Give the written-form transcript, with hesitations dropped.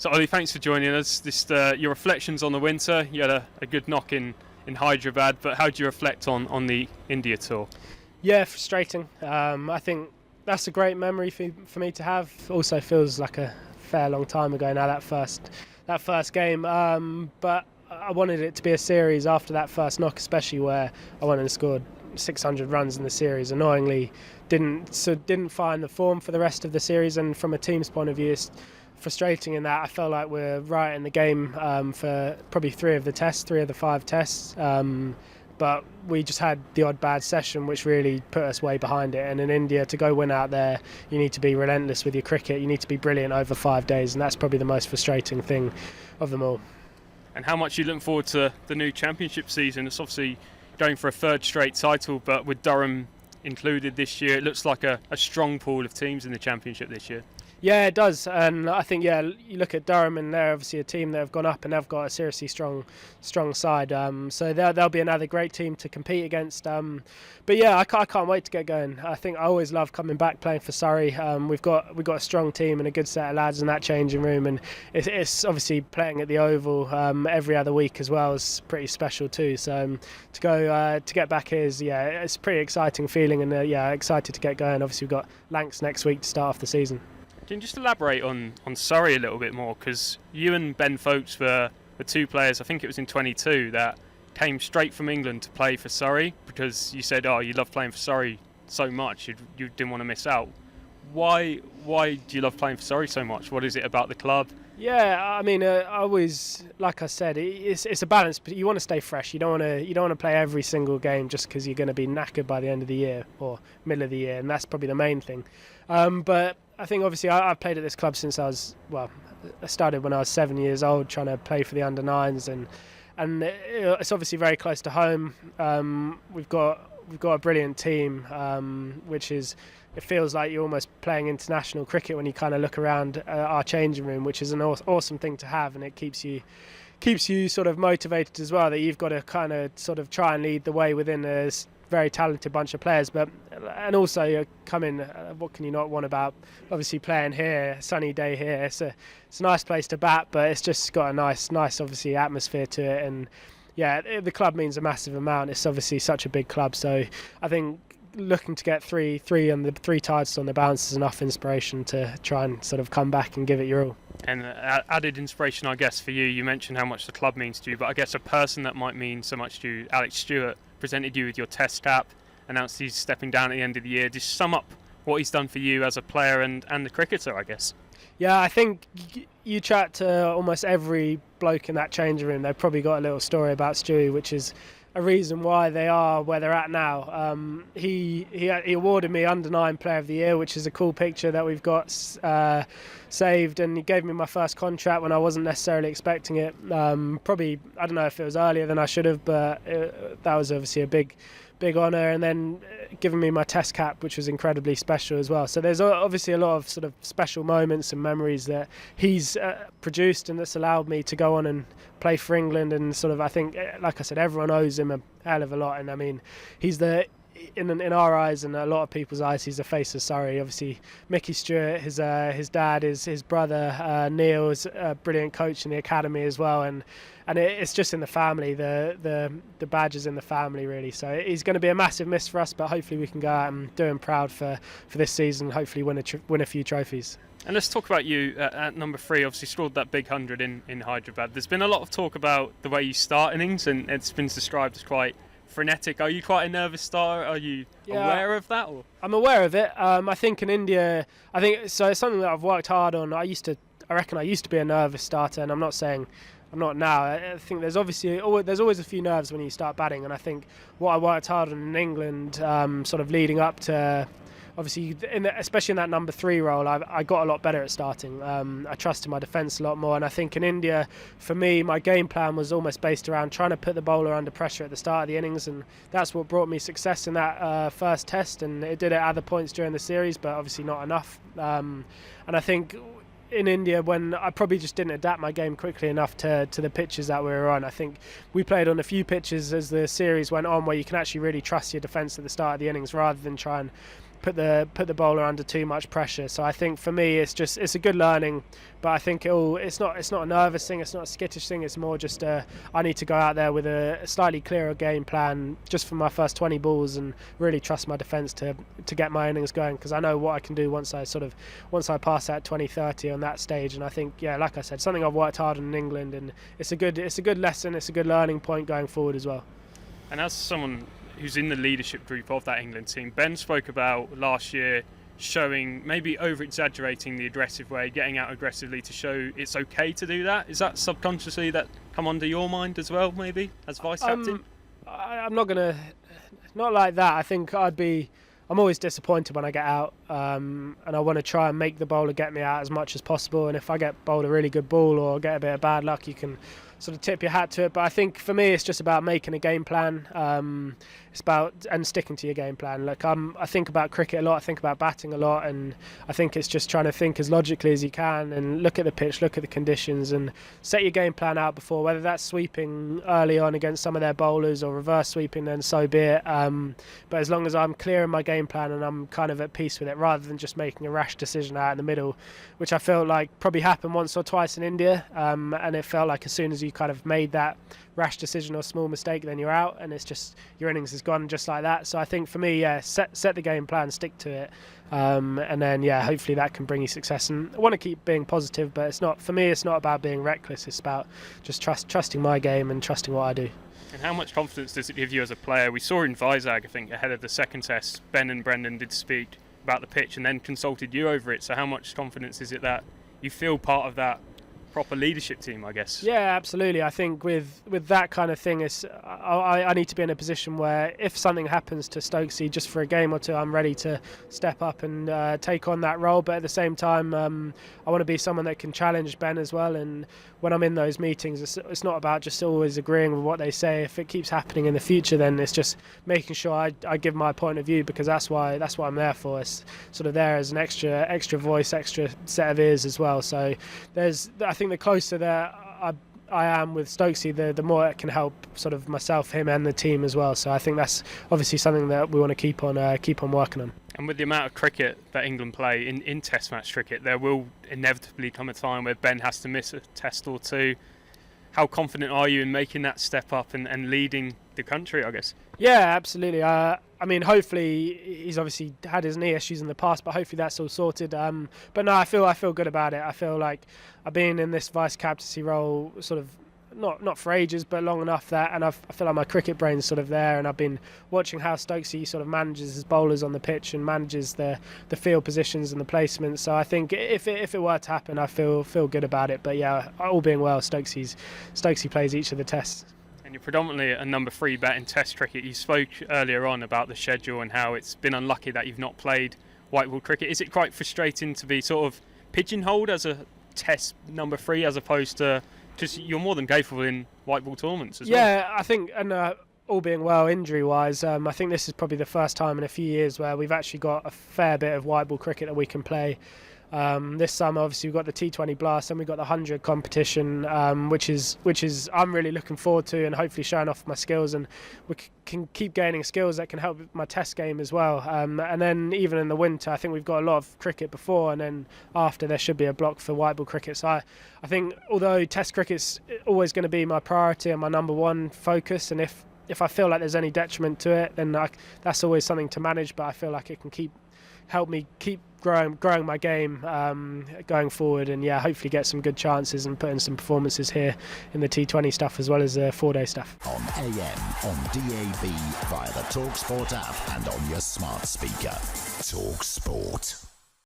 So Ollie, thanks for joining us. Your reflections on the winter. You had a good knock in Hyderabad, but how do you reflect on the India tour? Yeah, frustrating. I think that's a great memory for me to have. Also feels like a fair long time ago now, that first game. But I wanted it to be a series after that first knock, especially where I went and scored 600 runs in the series. Annoyingly, didn't find the form for the rest of the series, and from a team's point of view, it's frustrating in that I felt like we're right in the game for probably three of the 5 tests. But we just had the odd bad session which really put us way behind it. And in India, to go win out there, you need to be relentless with your cricket. You need to be brilliant over 5 days, and that's probably the most frustrating thing of them all. And how much are you looking forward to the new championship season? It's obviously going for a third straight title, but with Durham included this year, it looks like a strong pool of teams in the championship this year. Yeah, it does, and I think you look at Durham, and they're obviously a team that have gone up and they've got a seriously strong side. So they'll be another great team to compete against. But yeah, I can't wait to get going. I think I always love coming back playing for Surrey. We've got a strong team and a good set of lads in that changing room, and it's obviously playing at the Oval every other week as well is pretty special too. So to get back here is it's a pretty exciting feeling, and excited to get going. Obviously we've got Lancs next week to start off the season. Can you just elaborate on Surrey a little bit more? Because you and Ben Folkes were the two players, I think it was in 22, that came straight from England to play for Surrey, because you said, you love playing for Surrey so much, you didn't want to miss out. Why do you love playing for Surrey so much? What is it about the club? Yeah, I mean, I always, like I said, it's a balance. But you want to stay fresh. You don't want to play every single game just because you're going to be knackered by the end of the year or middle of the year, and that's probably the main thing. But I think obviously I've played at this club since I started when I was 7 years old, trying to play for the under-9s, and it's obviously very close to home. We've got a brilliant team, which is. It feels like you're almost playing international cricket when you kind of look around our changing room, which is an awesome thing to have, and it keeps you sort of motivated as well, that you've got to kind of sort of try and lead the way within a very talented bunch of players. And also you come in, what can you not want about obviously playing here, sunny day here. It's a nice place to bat, but it's just got a nice obviously atmosphere to it, and yeah, the club means a massive amount. It's obviously such a big club, so I think looking to get three titles on the bounce is enough inspiration to try and sort of come back and give it your all. And added inspiration, I guess, for you. You mentioned how much the club means to you, but I guess a person that might mean so much to you, Alec Stewart, presented you with your Test cap, announced he's stepping down at the end of the year. Just sum up what he's done for you as a player and the cricketer, I guess. Yeah, I think you chat to almost every bloke in that changing room, they've probably got a little story about Stewie, which is a reason why they are where they're at now. He awarded me under-9 Player of the Year, which is a cool picture that we've got saved, and he gave me my first contract when I wasn't necessarily expecting it. Probably, I don't know if it was earlier than I should have, but that was obviously a big honour, and then giving me my Test cap, which was incredibly special as well. So there's obviously a lot of sort of special moments and memories that he's produced, and that's allowed me to go on and play for England. And sort of, I think, like I said, everyone owes him a hell of a lot, and I mean, he's in our eyes and a lot of people's eyes, he's the face of Surrey. Obviously, Mickey Stewart, his dad, his brother Neil is a brilliant coach in the academy as well, and it's just in the family. The badge is in the family, really. So he's going to be a massive miss for us, but hopefully we can go out and do him proud for this season. Hopefully win a few trophies. And let's talk about you at number 3. Obviously scored that big 100 in Hyderabad. There's been a lot of talk about the way you start innings, and it's been described as quite frenetic. Are you quite a nervous starter? Are you aware of that? Or? I'm aware of it. I think in India, it's something that I've worked hard on. I reckon I used to be a nervous starter, and I'm not saying I'm not now. I think there's always a few nerves when you start batting, and I think what I worked hard on in England, sort of leading up to, obviously, especially in that number 3 role, I got a lot better at starting. I trusted my defence a lot more, and I think in India, for me, my game plan was almost based around trying to put the bowler under pressure at the start of the innings, and that's what brought me success in that first test, and it did it at other points during the series, but obviously not enough. And I think in India, when I probably just didn't adapt my game quickly enough to the pitches that we were on. I think we played on a few pitches as the series went on where you can actually really trust your defence at the start of the innings rather than try and put the bowler under too much pressure. So I think for me it's a good learning, but I think it's not a nervous thing, it's not a skittish thing, it's more just I need to go out there with a slightly clearer game plan just for my first 20 balls and really trust my defence to get my innings going, because I know what I can do once I pass that 20-30 on that stage. And I think, yeah, like I said, something I've worked hard on in England, and it's a good lesson, it's a good learning point going forward as well. And as someone who's in the leadership group of that England team, Ben spoke about last year showing, maybe over-exaggerating the aggressive way, getting out aggressively to show it's okay to do that. Is that subconsciously that come under your mind as well, maybe, as vice-captain? I'm not like that. I think I'm always disappointed when I get out, and I want to try and make the bowler get me out as much as possible. And if I get bowled a really good ball or get a bit of bad luck, you can sort of tip your hat to it. But I think for me it's just about making a game plan. It's about and sticking to your game plan. Like I think about cricket a lot, I think about batting a lot, and I think it's just trying to think as logically as you can and look at the pitch, look at the conditions, and set your game plan out before, whether that's sweeping early on against some of their bowlers or reverse sweeping, then so be it. But as long as I'm clear in my game plan and I'm kind of at peace with it, rather than just making a rash decision out in the middle, which I feel like probably happened once or twice in India, and it felt like as soon as you kind of made that rash decision or small mistake, then you're out, and it's just your innings is gone just like that. So I think for me, yeah, set the game plan, stick to it, and then hopefully that can bring you success. And I want to keep being positive, but it's not about being reckless. It's about just trusting my game and trusting what I do. And how much confidence does it give you as a player? We saw in Vizag, I think, ahead of the second test, Ben and Brendan did speak about the pitch and then consulted you over it. So how much confidence is it that you feel part of that proper leadership team, I guess? Yeah, absolutely. I think with that kind of thing, I need to be in a position where if something happens to Stokesy just for a game or two, I'm ready to step up and take on that role. But at the same time, I want to be someone that can challenge Ben as well. And when I'm in those meetings, it's not about just always agreeing with what they say. If it keeps happening in the future, then it's just making sure I give my point of view, because that's what I'm there for. It's sort of there as an extra voice, extra set of ears as well. So I think the closer that I am with Stokesy, the more it can help sort of myself, him, and the team as well. So I think that's obviously something that we want to keep on working on. And with the amount of cricket that England play in Test match cricket, there will inevitably come a time where Ben has to miss a test or two. How confident are you in making that step up and leading the country, I guess? Yeah, absolutely. I mean, hopefully he's obviously had his knee issues in the past, but hopefully that's all sorted. But no, I feel good about it. I feel like I've been in this vice captaincy role sort of not for ages, but long enough that, and I feel like my cricket brain's sort of there, and I've been watching how Stokesy sort of manages his bowlers on the pitch and manages the field positions and the placements. So I think if it were to happen, I feel good about it. But yeah, all being well, Stokesy plays each of the tests. And you're predominantly a number 3 bat in Test cricket. You spoke earlier on about the schedule and how it's been unlucky that you've not played white ball cricket. Is it quite frustrating to be sort of pigeonholed as a Test number 3 as opposed to just you're more than capable in white ball tournaments as well? Yeah, I think, and all being well injury-wise, I think this is probably the first time in a few years where we've actually got a fair bit of white ball cricket that we can play. This summer, obviously, we've got the T20 Blast and we've got the 100 competition, which is I'm really looking forward to, and hopefully showing off my skills, and we can keep gaining skills that can help with my Test game as well. And then even in the winter, I think we've got a lot of cricket before, and then after there should be a block for white ball cricket. So I think although Test cricket's always going to be my priority and my number 1 focus, and if I feel like there's any detriment to it, then that's always something to manage. But I feel like it can help me keep growing my game going forward, and hopefully get some good chances and put in some performances here in the T20 stuff as well as the 4-day stuff. On AM, on DAB, via the talkSPORT app and on your smart speaker. talkSPORT.